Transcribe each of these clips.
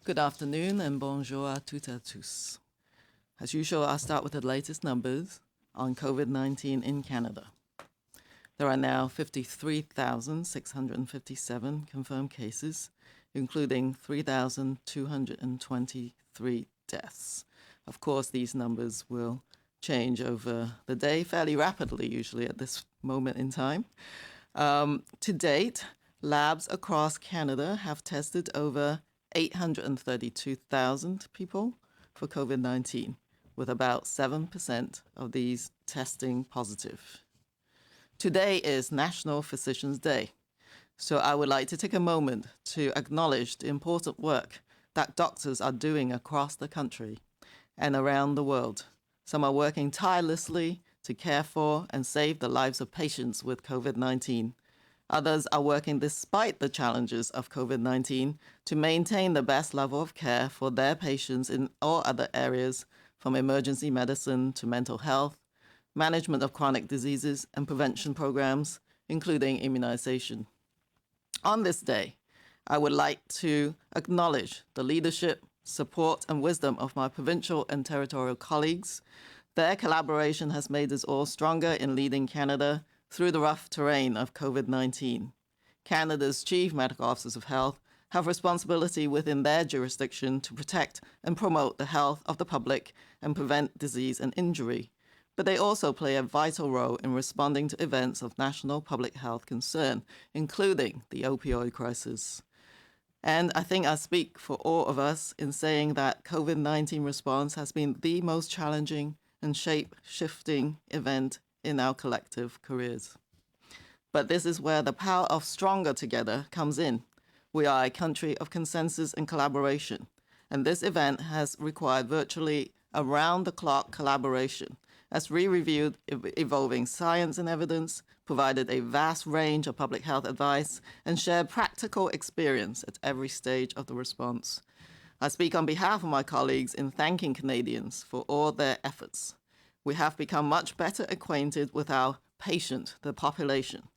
Good afternoon and bonjour à toutes et à tous. As usual, I'll start with the latest numbers on COVID-19 in Canada. There are now 53,657 confirmed cases, including 3,223 deaths. Of course, these numbers will change over the day fairly rapidly, usually at this moment in time. To date, labs across Canada have tested over 832,000 people for COVID-19, with about 7% of these testing positive. Today is National Physicians' Day, so I would like to take a moment to acknowledge the important work that doctors are doing across the country and around the world. Some are working tirelessly to care for and save the lives of patients with COVID-19. Others are working despite the challenges of COVID-19 to maintain the best level of care for their patients in all other areas, from emergency medicine to mental health, management of chronic diseases, and prevention programs, including immunization. On this day, I would like to acknowledge the leadership, support, and wisdom of my provincial and territorial colleagues. Their collaboration has made us all stronger in leading Canada through the rough terrain of COVID-19. Canada's Chief Medical Officers of Health have responsibility within their jurisdiction to protect and promote the health of the public and prevent disease and injury. But they also play a vital role in responding to events of national public health concern, including the opioid crisis. And I think I speak for all of us in saying that COVID-19 response has been the most challenging and shape-shifting event in our collective careers. But this is where the power of stronger together comes in. We are a country of consensus and collaboration, and this event has required virtually around-the-clock collaboration as we reviewed evolving science and evidence, provided a vast range of public health advice, and shared practical experience at every stage of the response. I speak on behalf of my colleagues in thanking Canadians for all their efforts. We have become much better acquainted with our patient, the population,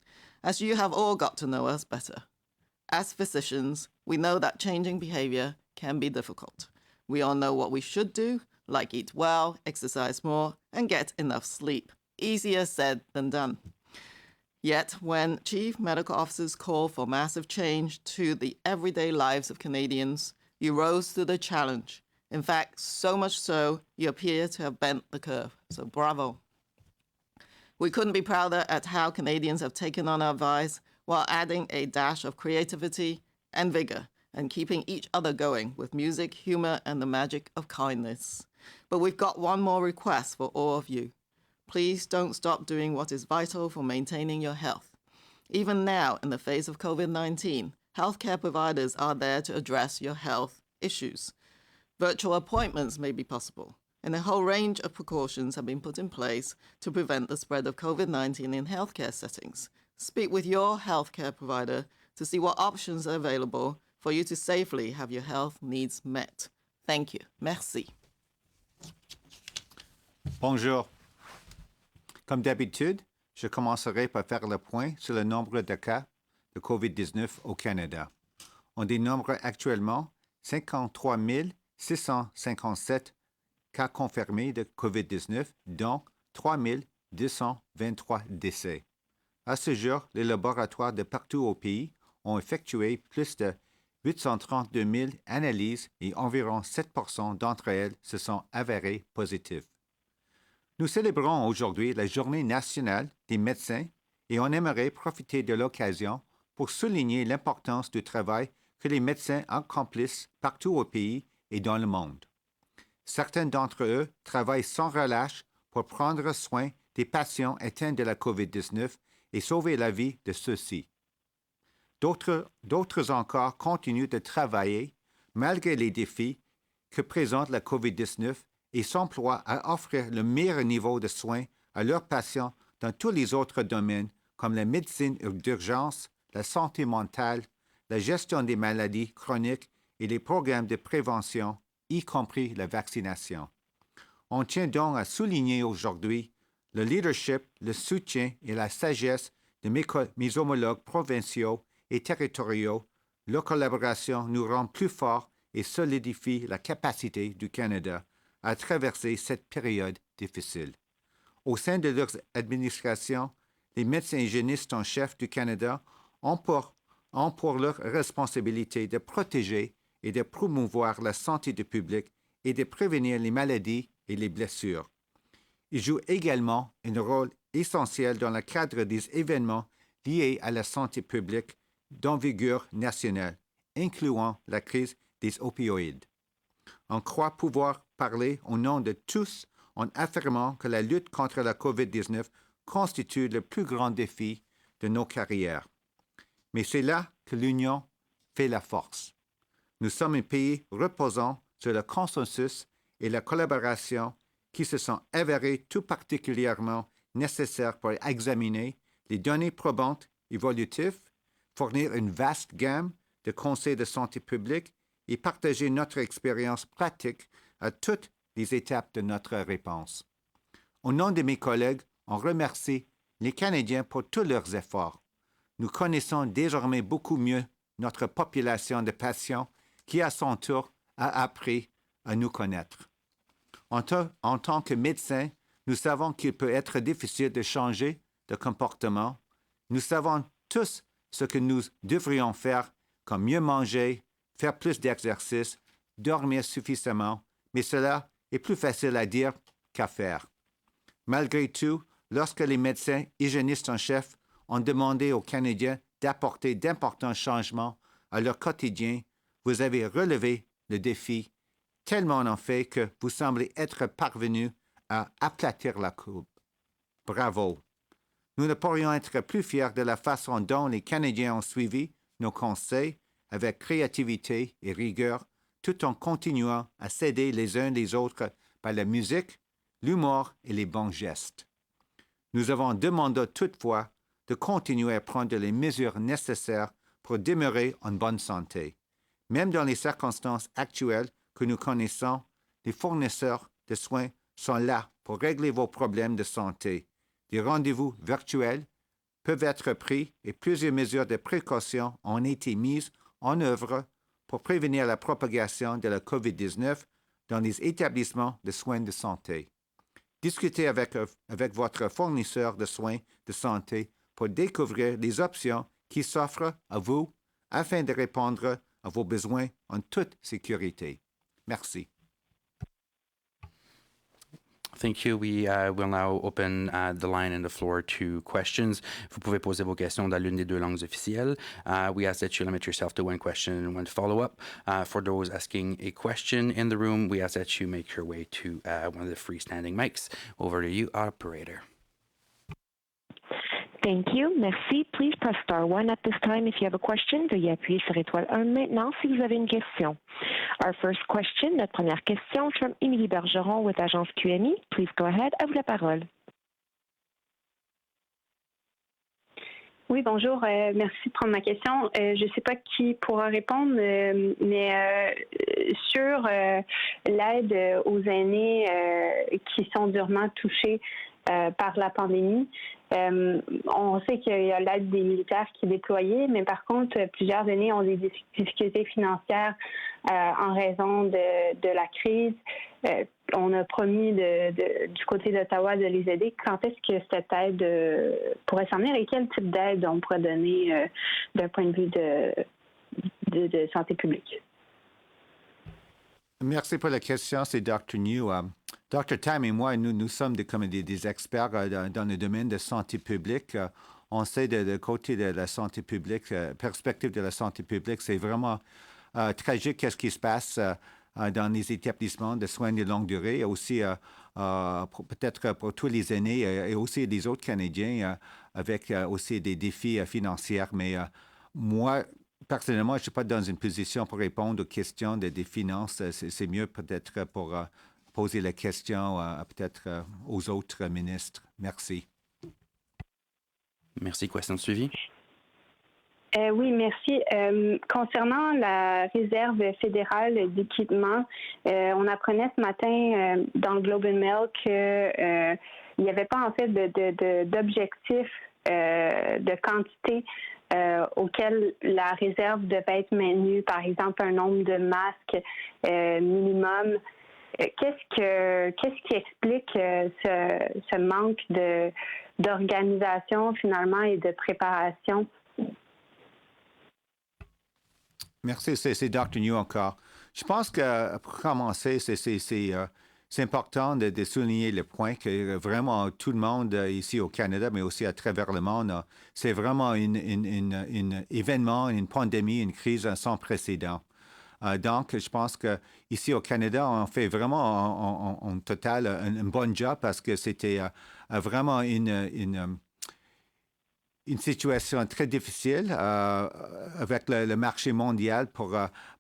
as you have all got to know us better. As physicians, we know that changing behavior can be difficult. We all know what we should do, like eat well, exercise more, and get enough sleep. Easier said than done. Yet, when chief medical officers call for massive change to the everyday lives of Canadians, you rose to the challenge. In fact, so much so, you appear to have bent the curve. So bravo. We couldn't be prouder at how Canadians have taken on our advice while adding a dash of creativity and vigor and keeping each other going with music, humor, and the magic of kindness. But we've got one more request for all of you. Please don't stop doing what is vital for maintaining your health. Even now, in the face of COVID-19, healthcare providers are there to address your health issues. Virtual appointments may be possible, and a whole range of precautions have been put in place to prevent the spread of COVID-19 in healthcare settings. Speak with your healthcare provider to see what options are available for you to safely have your health needs met. Thank you. Merci. Bonjour. Comme d'habitude, je commencerai par faire le point sur le nombre de cas de COVID-19 au Canada. On dénombre actuellement 53 657 cas confirmés de COVID-19, dont 3 223 décès. À ce jour, les laboratoires de partout au pays ont effectué plus de 832 000 analyses et environ 7% d'entre elles se sont avérées positives. Nous célébrons aujourd'hui la Journée nationale des médecins et on aimerait profiter de l'occasion pour souligner l'importance du travail que les médecins accomplissent partout au pays et dans le monde. Certains d'entre eux travaillent sans relâche pour prendre soin des patients atteints de la COVID-19 et sauver la vie de ceux-ci. D'autres encore continuent de travailler malgré les défis que présente la COVID-19 et s'emploient à offrir le meilleur niveau de soins à leurs patients dans tous les autres domaines comme la médecine d'urgence, la santé mentale, la gestion des maladies chroniques et les programmes de prévention, y compris la vaccination. On tient donc à souligner aujourd'hui le leadership, le soutien et la sagesse de mes homologues provinciaux et territoriaux. Leur collaboration nous rend plus forts et solidifie la capacité du Canada à traverser cette période difficile. Au sein de leur administration, les médecins hygiénistes en chef du Canada ont pour leur responsabilité de protéger et de promouvoir la santé du public et de prévenir les maladies et les blessures. Ils jouent également un rôle essentiel dans le cadre des événements liés à la santé publique d'envergure nationale, incluant la crise des opioïdes. On croit pouvoir parler au nom de tous en affirmant que la lutte contre la COVID-19 constitue le plus grand défi de nos carrières. Mais c'est là que l'union fait la force. Nous sommes un pays reposant sur le consensus et la collaboration qui se sont avérés tout particulièrement nécessaires pour examiner les données probantes évolutives, fournir une vaste gamme de conseils de santé publique et partager notre expérience pratique à toutes les étapes de notre réponse. Au nom de mes collègues, on remercie les Canadiens pour tous leurs efforts. Nous connaissons désormais beaucoup mieux notre population de patients qui, à son tour, a appris à nous connaître. En tant que médecins, nous savons qu'il peut être difficile de changer de comportement. Nous savons tous ce que nous devrions faire, comme mieux manger, faire plus d'exercice, dormir suffisamment, mais cela est plus facile à dire qu'à faire. Malgré tout, lorsque les médecins hygiénistes en chef ont demandé aux Canadiens d'apporter d'importants changements à leur quotidien, vous avez relevé le défi tellement en fait que vous semblez être parvenus à aplatir la courbe. Bravo! Nous ne pourrions être plus fiers de la façon dont les Canadiens ont suivi nos conseils avec créativité et rigueur, tout en continuant à s'aider les uns les autres par la musique, l'humour et les bons gestes. Nous avons demandé toutefois de continuer à prendre les mesures nécessaires pour demeurer en bonne santé. Même dans les circonstances actuelles que nous connaissons, les fournisseurs de soins sont là pour régler vos problèmes de santé. Des rendez-vous virtuels peuvent être pris et plusieurs mesures de précaution ont été mises en œuvre pour prévenir la propagation de la COVID-19 dans les établissements de soins de santé. Discutez avec votre fournisseur de soins de santé pour découvrir les options qui s'offrent à vous afin de répondre à vos besoins en toute sécurité. Merci. Thank you. We will now open the line and the floor to questions. Vous pouvez poser vos questions dans l'une des deux langues officielles. We ask that you limit yourself to one question and one follow-up. For those asking a question in the room, we ask that you make your way to one of the freestanding mics. Over to you, operator. Thank you. Merci. Please press star 1 at this time if you have a question. Veuillez appuyer sur étoile 1 maintenant si vous avez une question. Our first question, notre première question, from Émilie Bergeron with Agence QMI. Please go ahead. À vous la parole. Oui, bonjour. Merci de prendre ma question. Je ne sais pas qui pourra répondre, mais sur l'aide aux aînés qui sont durement touchés par la pandémie. On sait qu'il y a l'aide des militaires qui est déployée, mais par contre, plusieurs aînés ont des difficultés financières en raison de la crise. On a promis du côté d'Ottawa de les aider. Quand est-ce que cette aide pourrait s'en venir et quel type d'aide on pourrait donner d'un point de vue de santé publique? Merci pour la question. C'est Dr. Njoo. Dr. Tam et moi, nous sommes des experts dans le domaine de santé publique. On sait de côté de la santé publique, perspective de la santé publique, c'est vraiment tragique qu'est-ce qui se passe dans les établissements de soins de longue durée, et aussi peut-être pour tous les aînés et aussi les autres Canadiens avec aussi des défis financiers. Mais moi, personnellement, je ne suis pas dans une position pour répondre aux questions des finances. C'est mieux peut-être pour poser la question peut-être aux autres ministres. Merci. Merci. Question suivie. Oui, merci. Concernant la réserve fédérale d'équipement, on apprenait ce matin dans le Globe and Mail qu'il n'y avait pas en fait d'objectif de quantité auquel la réserve devait être maintenue, par exemple un nombre de masques minimum. Qu'est-ce qui explique ce manque d'organisation finalement et de préparation? Merci, c'est Dr. Njoo encore. Je pense que pour commencer, c'est important de souligner le point que vraiment tout le monde ici au Canada, mais aussi à travers le monde, c'est vraiment un événement, une pandémie, une crise sans précédent. Donc, je pense qu'ici au Canada, on fait vraiment en total un bon job parce que c'était vraiment une situation très difficile avec le marché mondial pour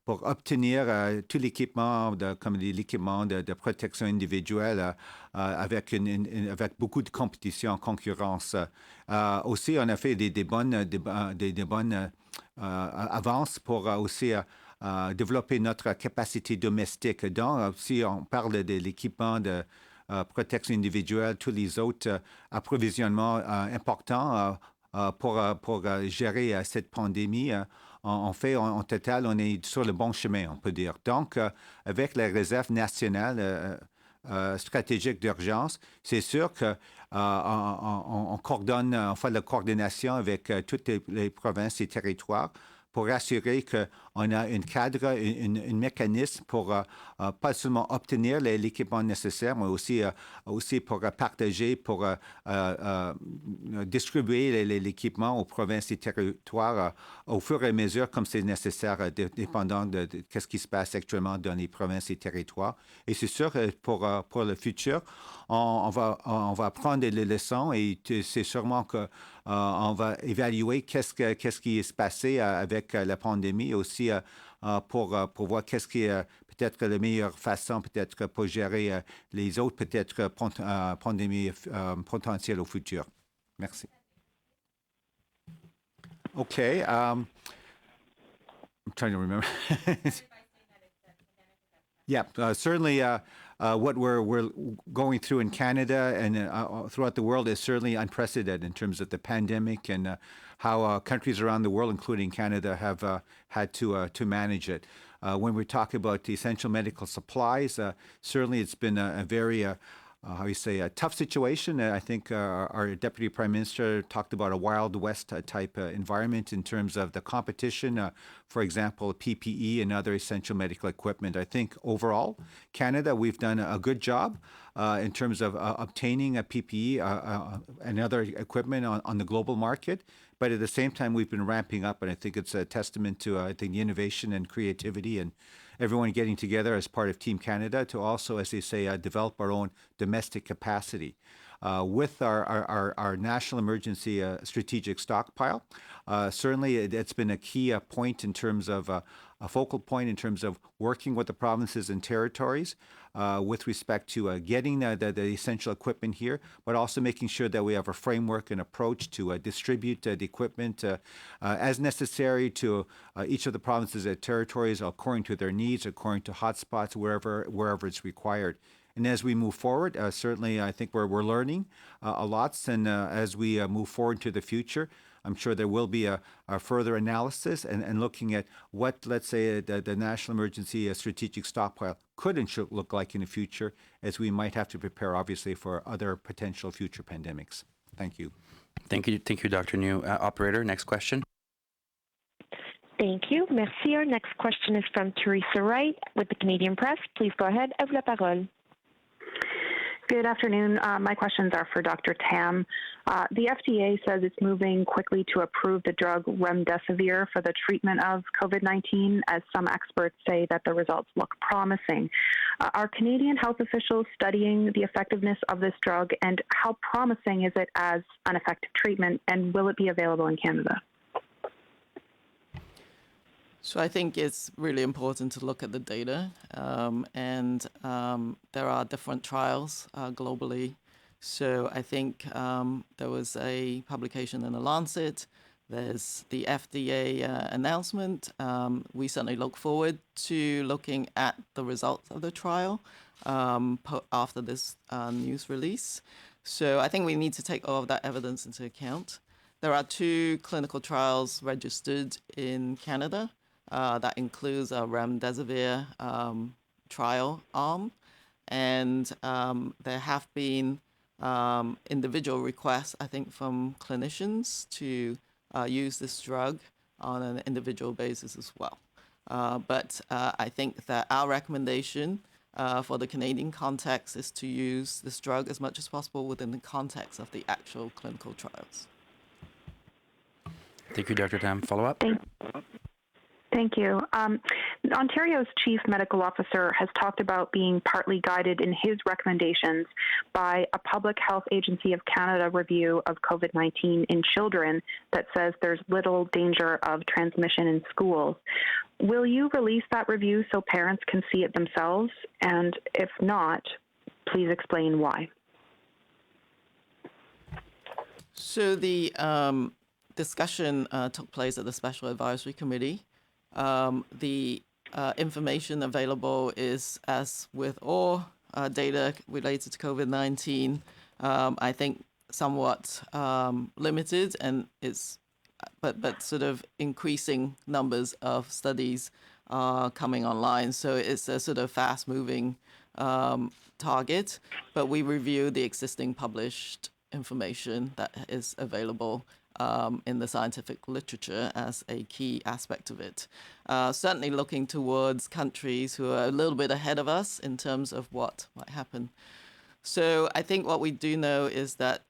obtenir tout l'équipement, comme l'équipement de protection individuelle avec beaucoup de compétition, concurrence. Aussi, on a fait des bonnes avances pour aussi développer notre capacité domestique. Donc, si on parle de l'équipement de protection individuelle, tous les autres approvisionnements importants pour gérer cette pandémie, en fait, en total, on est sur le bon chemin, on peut dire. Donc, avec la réserve nationale stratégique d'urgence, c'est sûr que on coordonne, on fait la coordination avec toutes les provinces et territoires pour assurer qu'on a un cadre, un mécanisme pour pas seulement obtenir l'équipement nécessaire, mais aussi pour partager, pour distribuer l'équipement aux provinces et territoires au fur et à mesure comme c'est nécessaire, dépendant de ce qui se passe actuellement dans les provinces et territoires. Et c'est sûr que pour le futur, on va prendre les leçons et c'est sûrement que on va évaluer qu'est-ce qui se passé avec la pandémie aussi pour voir qu'est-ce qui est peut-être la meilleure façon peut-être pour gérer les autres peut-être pandémies potentielles au futur. Merci. OK. I'm trying to remember. Yeah, certainly what we're going through in Canada and throughout the world is certainly unprecedented in terms of the pandemic and how countries around the world, including Canada, have had to manage it. When we talk about the essential medical supplies, certainly it's been a very a tough situation. I think our Deputy Prime Minister talked about a Wild West type environment in terms of the competition, for example, PPE and other essential medical equipment. I think overall, Canada, we've done a good job in terms of obtaining a PPE and other equipment on the global market. But at the same time, we've been ramping up, and I think it's a testament to, I think, the innovation and creativity and everyone getting together as part of Team Canada to also, as they say, develop our own domestic capacity. With our national emergency strategic stockpile, certainly it's been a key point in terms of a focal point in terms of working with the provinces and territories with respect to getting the essential equipment here, but also making sure that we have a framework and approach to distribute the equipment as necessary to each of the provinces and territories according to their needs, according to hotspots, wherever it's required. And as we move forward, certainly I think we're learning a lot. And as we move forward to the future, I'm sure there will be a further analysis and looking at what, let's say, the National Emergency Strategic Stockpile could and should look like in the future, as we might have to prepare, obviously, for other potential future pandemics. Thank you. Thank you, Dr. Njoo. Operator, next question. Thank you. Merci. Our next question is from Theresa Wright with the Canadian Press. Please go ahead. À vous la parole. Good afternoon. My questions are for Dr. Tam. The FDA says it's moving quickly to approve the drug remdesivir for the treatment of COVID-19, as some experts say that the results look promising. Are Canadian health officials studying the effectiveness of this drug, and how promising is it as an effective treatment, and will it be available in Canada? So I think it's really important to look at the data, and there are different trials globally. So I think there was a publication in The Lancet. There's the FDA announcement. We certainly look forward to looking at the results of the trial after this news release. So I think we need to take all of that evidence into account. there are 2 clinical trials registered in Canada. That includes a remdesivir trial arm. And there have been individual requests, I think, from clinicians to use this drug on an individual basis as well. But I think that our recommendation for the Canadian context is to use this drug as much as possible within the context of the actual clinical trials. Thank you, Dr. Tam. Follow up? Thank you. Ontario's chief medical officer has talked about being partly guided in his recommendations by a Public Health Agency of Canada review of COVID-19 in children that says there's little danger of transmission in schools. Will you release that review so parents can see it themselves? And if not, please explain why. So the discussion took place at the Special Advisory Committee. The information available is, as with all data related to COVID-19, I think somewhat limited, and it's but sort of increasing numbers of studies coming online. So it's a sort of fast-moving target, but we review the existing published information that is available in the scientific literature as a key aspect of it. Certainly looking towards countries who are a little bit ahead of us in terms of what might happen. So I think what we do know is that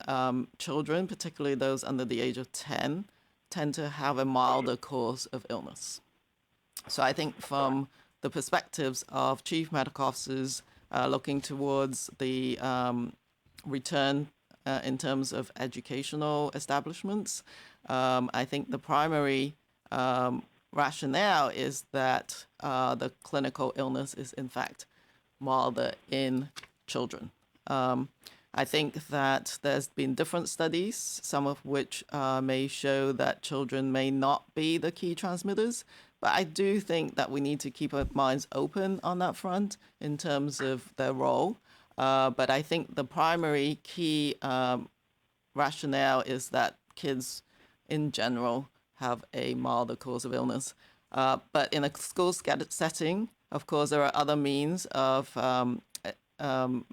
children, particularly those under the age of 10, tend to have a milder course of illness. So I think from the perspectives of chief medical officers looking towards the return in terms of educational establishments, I think the primary rationale is that the clinical illness is in fact milder in children. I think that there's been different studies, some of which may show that children may not be the key transmitters, but I do think that we need to keep our minds open on that front in terms of their role. But I think the primary key rationale is that kids in general have a milder course of illness. But in a school setting, of course, there are other means of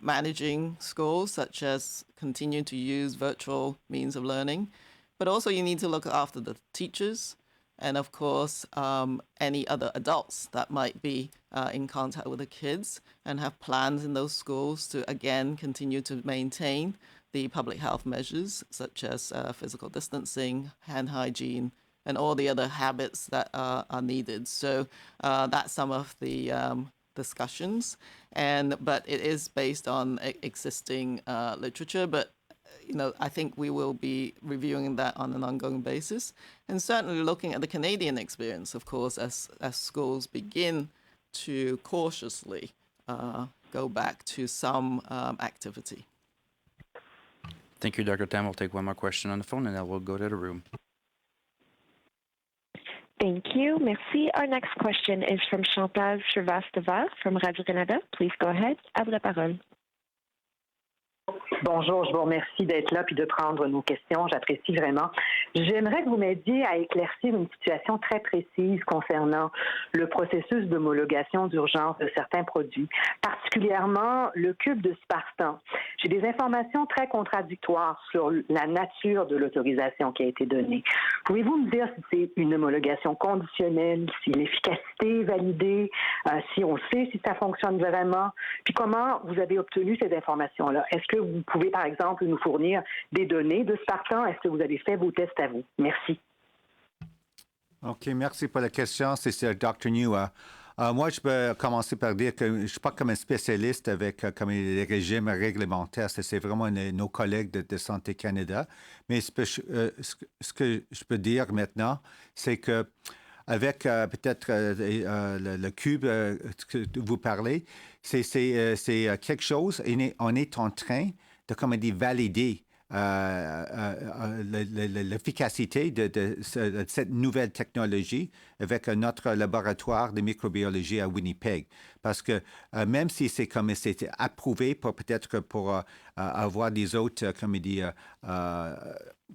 managing schools, such as continue to use virtual means of learning. But also you need to look after the teachers and, of course, any other adults that might be in contact with the kids and have plans in those schools to, again, continue to maintain the public health measures, such as physical distancing, hand hygiene, and all the other habits that are needed. So that's some of the discussions, but it is based on existing literature. But I think we will be reviewing that on an ongoing basis, and certainly looking at the Canadian experience, of course, as schools begin to cautiously go back to some activity. Thank you, Dr. Tam. We'll take one more question on the phone, and then we'll go to the room. Thank you. Merci. Our next question is from Chantal Shrivastava from Radio-Canada. Please go ahead. À vous la parole. Bonjour, je vous remercie d'être là puis de prendre nos questions. J'apprécie vraiment. J'aimerais que vous m'aidiez à éclaircir une situation très précise concernant le processus d'homologation d'urgence de certains produits, particulièrement le cube de Spartan. J'ai des informations très contradictoires sur la nature de l'autorisation qui a été donnée. Pouvez-vous me dire si c'est une homologation conditionnelle, si l'efficacité est validée, si on sait si ça fonctionne vraiment, puis comment vous avez obtenu ces informations-là? Est-ce que vous pouvez, par exemple, nous fournir des données de Spartan? Est-ce que vous avez fait vos tests à vous? Merci. OK, merci pour la question. C'est Dr. Njoo. Moi, je peux commencer par dire que je ne suis pas comme un spécialiste avec comme les régimes réglementaires. C'est vraiment nos collègues de Santé Canada. Mais ce que je peux dire maintenant, c'est que avec peut-être le cube que vous parlez, c'est quelque chose, et on est en train de, comme on dit, valider l'efficacité de cette nouvelle technologie avec notre laboratoire de microbiologie à Winnipeg. Parce que même si c'est approuvé pour peut-être pour avoir des autres,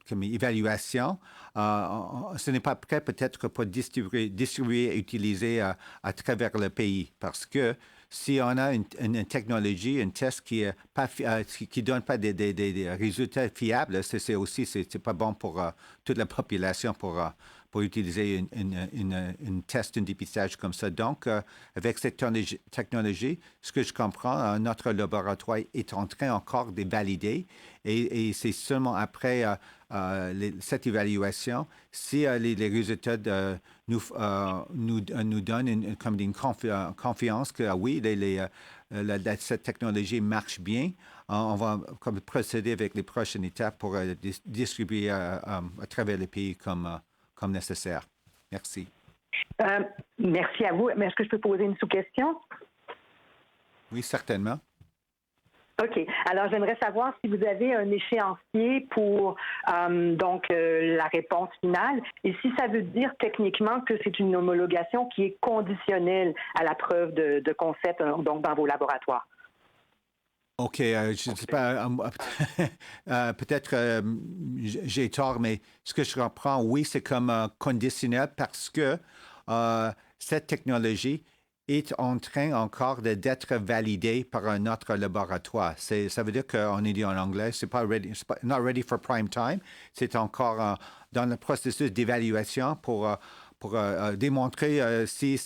comme évaluation, ce n'est pas prêt peut-être pour distribuer et utiliser à travers le pays. Parce que si on a une technologie, un test qui ne donne pas des résultats fiables, c'est pas bon pour toute la population pour utiliser une test, un dépistage comme ça. Donc, avec cette technologie, ce que je comprends, notre laboratoire est en train encore de valider et c'est seulement après cette évaluation, si les résultats nous donnent une confiance que oui, cette technologie marche bien, on va procéder avec les prochaines étapes pour distribuer à travers le pays comme nécessaire. Merci. Merci à vous. Mais est-ce que je peux poser une sous-question? Oui, certainement. OK. Alors, j'aimerais savoir si vous avez un échéancier pour la réponse finale et si ça veut dire techniquement que c'est une homologation qui est conditionnelle à la preuve de concept donc dans vos laboratoires. OK. Je ne sais pas. Peut-être j'ai tort, mais ce que je comprends, oui, c'est comme conditionnel parce que cette technologie est en train encore d'être validée par un autre laboratoire. Ça veut dire qu'on est dit en anglais, c'est pas not ready for prime time. C'est encore dans le processus d'évaluation pour démontrer si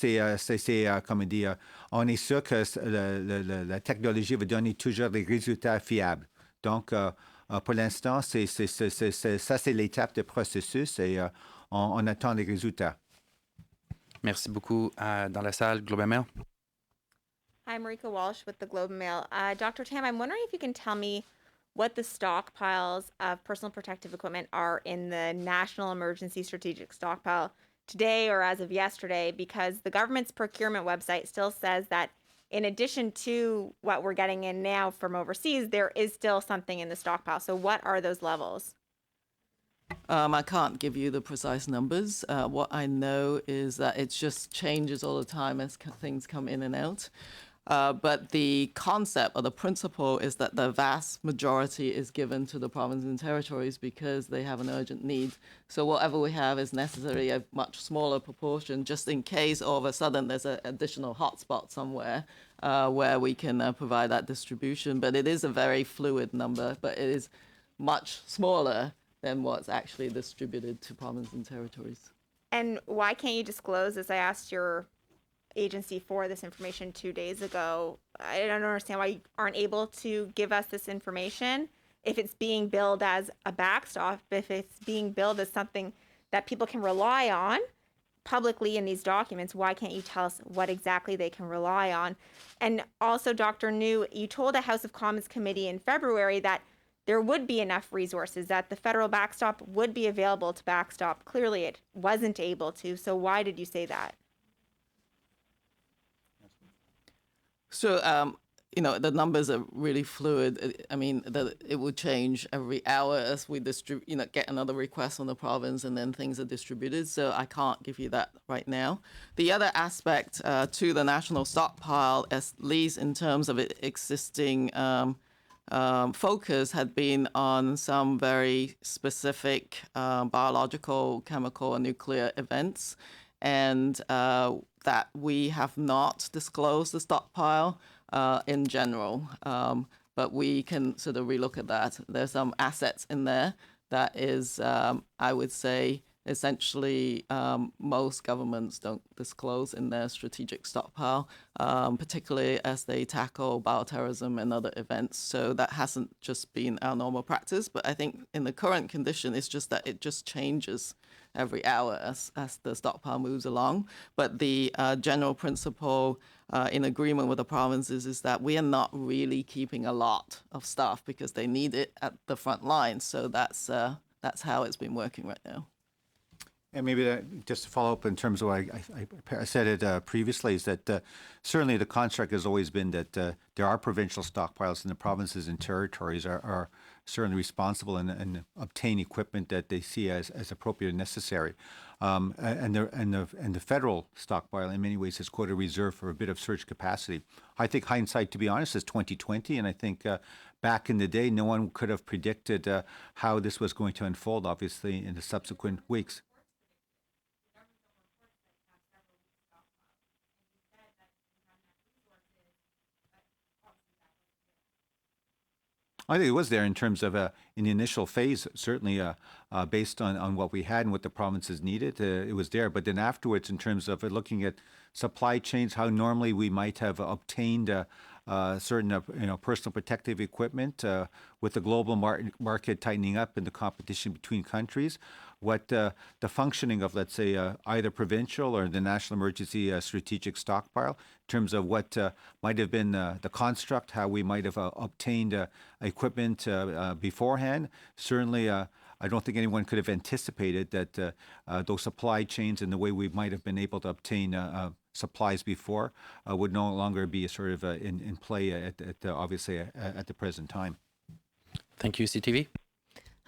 comme dire, on est sûr que la technologie va donner toujours des résultats fiables. Donc, pour l'instant, ça, c'est l'étape de processus et on attend les résultats. Merci beaucoup. Dans la salle, Globe and Mail. Hi, Marika Walsh with the Globe and Mail. Dr. Tam, I'm wondering if you can tell me what the stockpiles of personal protective equipment are in the National Emergency Strategic Stockpile today or as of yesterday, because the government's procurement website still says that in addition to what we're getting in now from overseas, there is still something in the stockpile. So what are those levels? I can't give you the precise numbers. What I know is that it just changes all the time as things come in and out. But the concept or the principle is that the vast majority is given to the provinces and territories because they have an urgent need. So whatever we have is necessarily a much smaller proportion, just in case all of a sudden there's an additional hotspot somewhere where we can provide that distribution. But it is a very fluid number, but it is much smaller than what's actually distributed to provinces and territories. And why can't you disclose this? I asked your agency for this information 2 days ago. I don't understand why you aren't able to give us this information. If it's being billed as a backstop, if it's being billed as something that people can rely on publicly in these documents, why can't you tell us what exactly they can rely on? And also, Dr. Njoo, you told a House of Commons committee in February that there would be enough resources, that the federal backstop would be available to backstop. Clearly, it wasn't able to. So why did you say that? So, the numbers are really fluid. I mean, it will change every hour as we get another request from the province and then things are distributed. So I can't give you that right now. The other aspect to the national stockpile, at least in terms of its existing focus, had been on some very specific biological, chemical, and nuclear events. And that we have not disclosed the stockpile in general. But we can sort of relook at that. There's some assets in there that is, I would say, essentially most governments don't disclose in their strategic stockpile, particularly as they tackle bioterrorism and other events. So that hasn't just been our normal practice. But I think in the current condition, it's just that it just changes every hour as the stockpile moves along. But the general principle in agreement with the provinces is that we are not really keeping a lot of stuff because they need it at the front line. So that's how it's been working right now. And maybe just to follow up in terms of what I said it previously, is that certainly the construct has always been that there are provincial stockpiles and the provinces and territories are certainly responsible and obtain equipment that they see as appropriate and necessary. And the federal stockpile, in many ways, is quite a reserve for a bit of surge capacity. I think hindsight, to be honest, is 2020, and I think back in the day, no one could have predicted how this was going to unfold, obviously, in the subsequent weeks. I think it was there in terms of in the initial phase, certainly based on what we had and what the provinces needed, it was there. But then afterwards, in terms of looking at supply chains, how normally we might have obtained certain personal protective equipment with the global market tightening up and the competition between countries, what the functioning of, let's say, either provincial or the National Emergency Strategic Stockpile, in terms of what might have been the construct, how we might have obtained equipment beforehand. Certainly, I don't think anyone could have anticipated that those supply chains and the way we might have been able to obtain supplies before would no longer be sort of in play obviously at the present time. Thank you, CTV.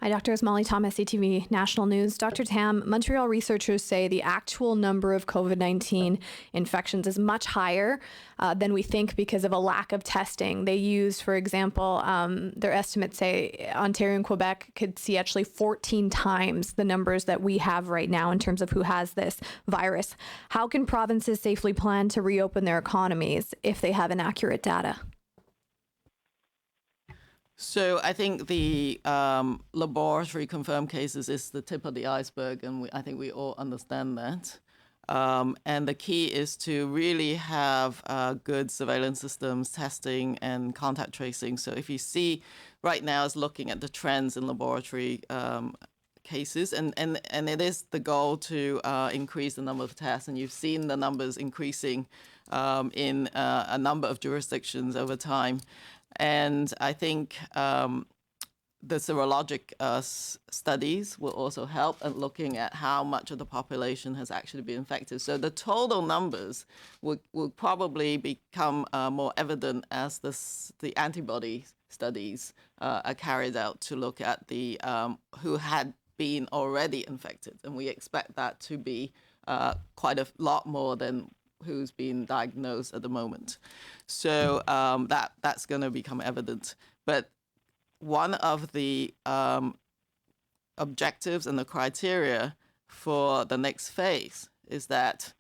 Hi, Dr. Molly Thomas, CTV National News. Dr. Tam, Montreal researchers say the actual number of COVID-19 infections is much higher than we think because of a lack of testing. They use, for example, their estimates say Ontario and Quebec could see actually 14 times the numbers that we have right now in terms of who has this virus. How can provinces safely plan to reopen their economies if they have inaccurate data? So I think the laboratory confirmed cases is the tip of the iceberg, and I think we all understand that. And the key is to really have good surveillance systems, testing, and contact tracing. So if you see right now is looking at the trends in laboratory cases, and it is the goal to increase the number of tests, and you've seen the numbers increasing in a number of jurisdictions over time. And I think the serologic studies will also help at looking at how much of the population has actually been infected. So the total numbers will probably become more evident as the antibody studies are carried out to look at the who had been already infected. And we expect that to be quite a lot more than who's been diagnosed at the moment. So that's going to become evident. But one of the objectives and the criteria for the next phase is that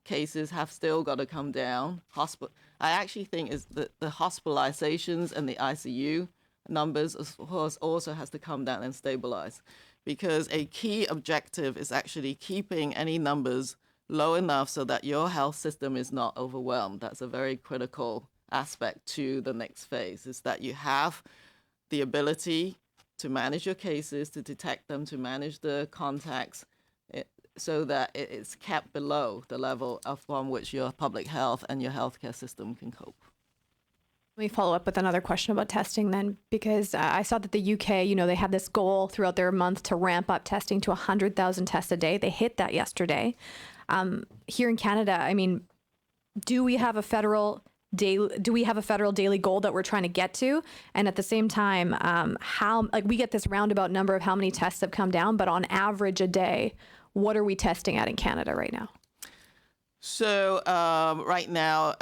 cases have still got to come down. I actually think is that the hospitalizations and the ICU numbers, of course, also has to come down and stabilize, because a key objective is actually keeping any numbers low enough so that your health system is not overwhelmed. That's a very critical aspect to the next phase, is that you have the ability to manage your cases, to detect them, to manage the contacts, so that it's kept below the level upon which your public health and your healthcare system can cope. Let me follow up with another question about testing then, because I saw that the UK, they had this goal throughout their month to ramp up testing to 100,000 tests a day. They hit that yesterday. Here in Canada, I mean, do we have a federal daily goal that we're trying to get to? And at the same time, how, like, we get this roundabout number of how many tests have come down, but on average a day, what are we testing at in Canada right now? So right now,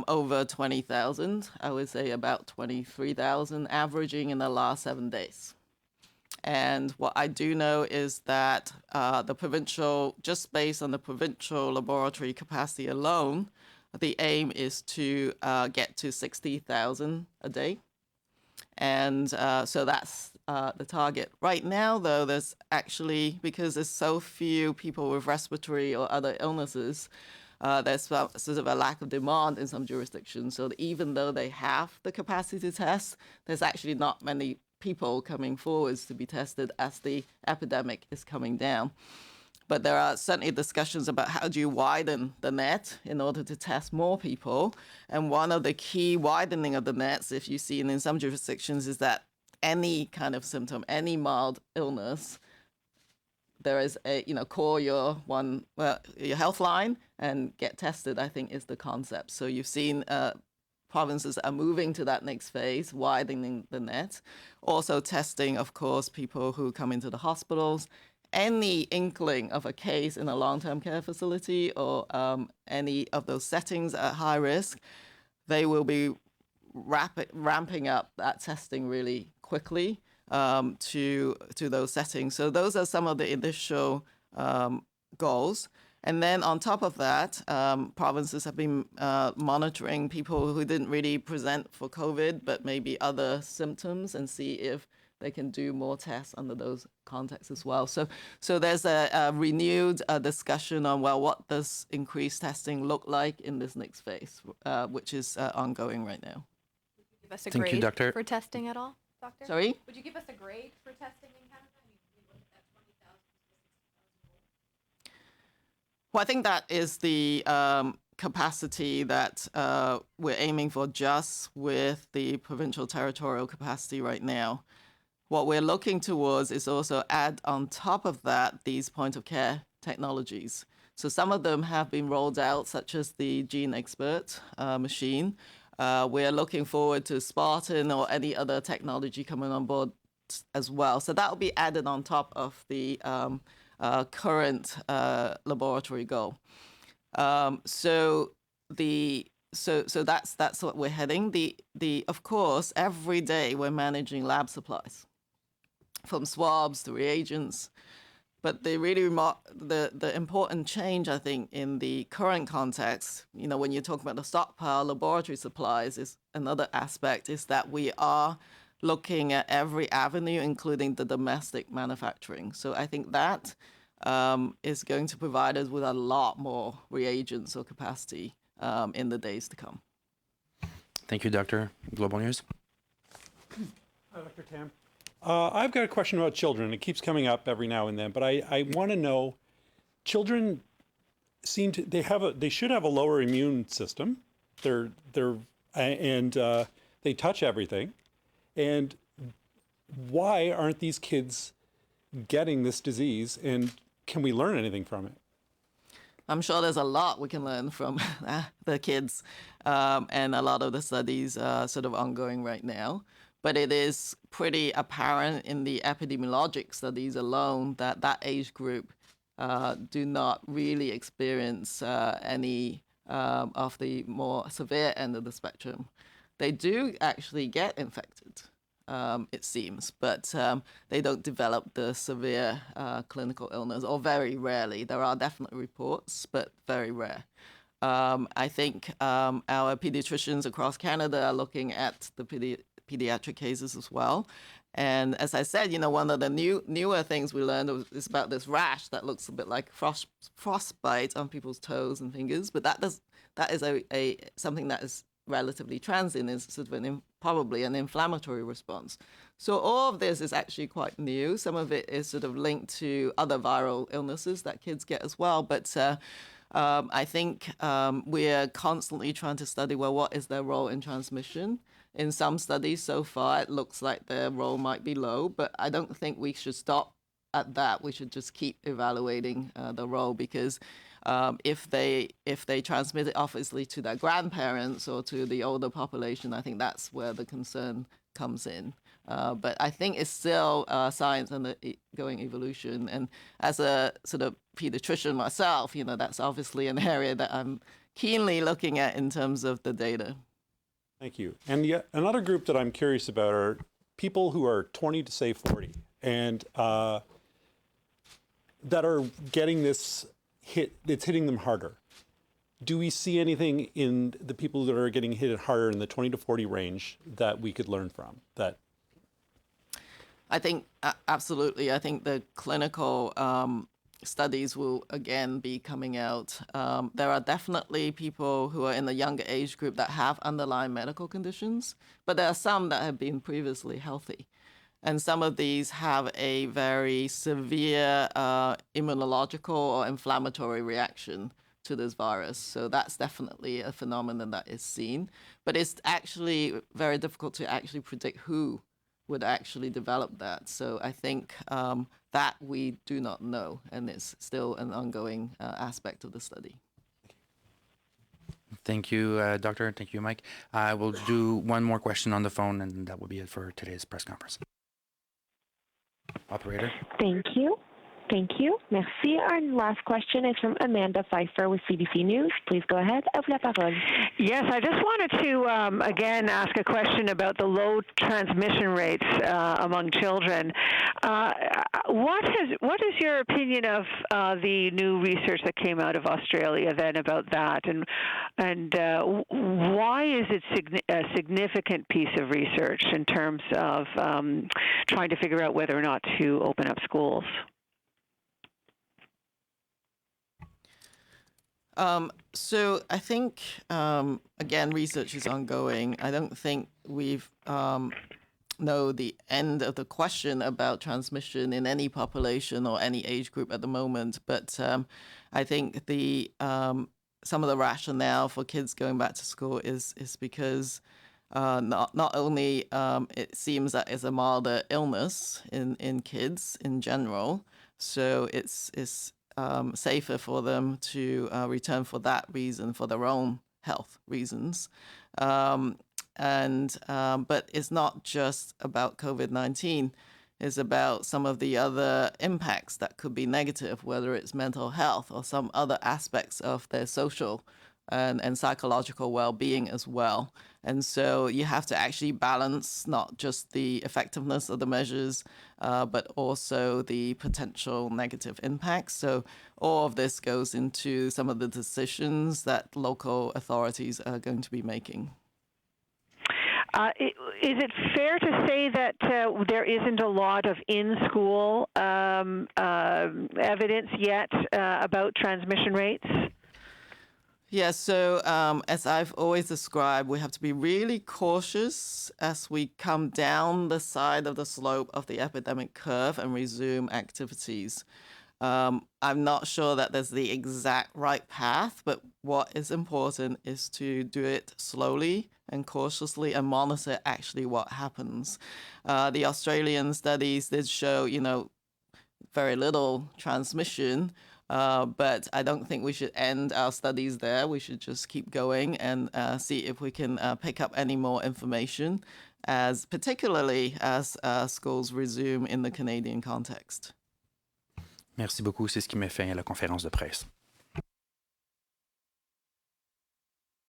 over 20,000, I would say about 23,000 averaging in the last 7 days. And what I do know is that just based on the provincial laboratory capacity alone, the aim is to get to 60,000 a day. And so that's the target. Right now, though, there's actually, because there's so few people with respiratory or other illnesses, there's sort of a lack of demand in some jurisdictions. So even though they have the capacity to test, there's actually not many people coming forwards to be tested as the epidemic is coming down. But there are certainly discussions about how do you widen the net in order to test more people. And one of the key widening of the nets, if you see in some jurisdictions, is that any kind of symptom, any mild illness, there is call your health line and get tested, I think is the concept. So you've seen provinces are moving to that next phase, widening the net. Also testing, of course, people who come into the hospitals, any inkling of a case in a long-term care facility or any of those settings at high risk, they will be ramping up that testing really quickly to those settings. So those are some of the initial goals. And then on top of that, provinces have been monitoring people who didn't really present for COVID, but maybe other symptoms, and see if they can do more tests under those contexts as well. So there's a renewed discussion on, well, what does increased testing look like in this next phase, which is ongoing right now. Give us a Thank you, grade Doctor. for testing at all, Doctor? Sorry? Would you give us a grade for testing in Canada? I mean, we look at that 20,000 to 60,000. Well, I think that is the capacity that we're aiming for just with the provincial territorial capacity right now. What we're looking towards is also add on top of that these point of care technologies. So some of them have been rolled out, such as the Gene Expert machine. We're looking forward to Spartan or any other technology coming on board as well. So that will be added on top of the current laboratory goal. So that's what we're heading. Of course, every day we're managing lab supplies, from swabs to reagents. But the really the important change, I think, in the current context, when you talk about the stockpile, laboratory supplies is another aspect, is that we are looking at every avenue, including the domestic manufacturing. So I think that is going to provide us with a lot more reagents or capacity in the days to come. Thank you, Doctor. Global News. Hi, Dr. Tam. I've got a question about children. It keeps coming up every now and then, but I want to know, children they should have a lower immune system. They touch everything. And why aren't these kids getting this disease, and can we learn anything from it? I'm sure there's a lot we can learn from the kids, and a lot of the studies are sort of ongoing right now. But it is pretty apparent in the epidemiologic studies alone that that age group do not really experience any of the more severe end of the spectrum. They do actually get infected, it seems, but they don't develop the severe clinical illness, or very rarely. There are definitely reports, but very rare. I think our pediatricians across Canada are looking at the pediatric cases as well. And as I said, one of the newer things we learned is about this rash that looks a bit like frostbite on people's toes and fingers, but that is a something that is relatively transient, is sort of probably an inflammatory response. So all of this is actually quite new. Some of it is sort of linked to other viral illnesses that kids get as well. But I think we're constantly trying to study, well, what is their role in transmission? In some studies so far, it looks like their role might be low, but I don't think we should stop at that. We should just keep evaluating the role, because if they transmit it obviously to their grandparents or to the older population, I think that's where the concern comes in. But I think it's still science and the going evolution. And as a sort of pediatrician myself, that's obviously an area that I'm keenly looking at in terms of the data. Thank you. And another group that I'm curious about are people who are 20 to say 40 and that are getting this hit. It's hitting them harder. Do we see anything in the people that are getting hit harder in the 20 to 40 range that we could learn from? I think absolutely. I think the clinical studies will again be coming out. There are definitely people who are in the younger age group that have underlying medical conditions, but there are some that have been previously healthy. And some of these have a very severe immunological or inflammatory reaction to this virus. So that's definitely a phenomenon that is seen. But it's actually very difficult to actually predict who would actually develop that. So I think that we do not know, and it's still an ongoing aspect of the study. Thank you, Doctor. Thank you, Mike. We'll do one more question on the phone, and that will be it for today's press conference. Operator. Thank you. Thank you. Merci. Our last question is from Amanda Pfeiffer with CBC News. Please go ahead. À vous la parole. Yes, I just wanted to again ask a question about the low transmission rates among children. What is your opinion of the new research that came out of Australia then about that, and why is it a significant piece of research in terms of trying to figure out whether or not to open up schools? So I think, again, research is ongoing. I don't think we've know the end of the question about transmission in any population or any age group at the moment. But I think the some of the rationale for kids going back to school is because not only it seems that it's a milder illness in kids in general, so it's safer for them to return for that reason, for their own health reasons. But it's not just about COVID-19. It's about some of the other impacts that could be negative, whether it's mental health or some other aspects of their social and psychological well-being as well. And so you have to actually balance not just the effectiveness of the measures, but also the potential negative impacts. So all of this goes into some of the decisions that local authorities are going to be making. Is it fair to say that there isn't a lot of in-school evidence yet about transmission rates? Yeah, so as I've always described, we have to be really cautious as we come down the side of the slope of the epidemic curve and resume activities. I'm not sure that there's the exact right path, but what is important is to do it slowly and cautiously and monitor actually what happens. The Australian studies did show, very little transmission. But I don't think we should end our studies there. We should just keep going and see if we can pick up any more information, particularly as schools resume in the Canadian context. Merci beaucoup. C'est ce qui met fin à la conférence de presse.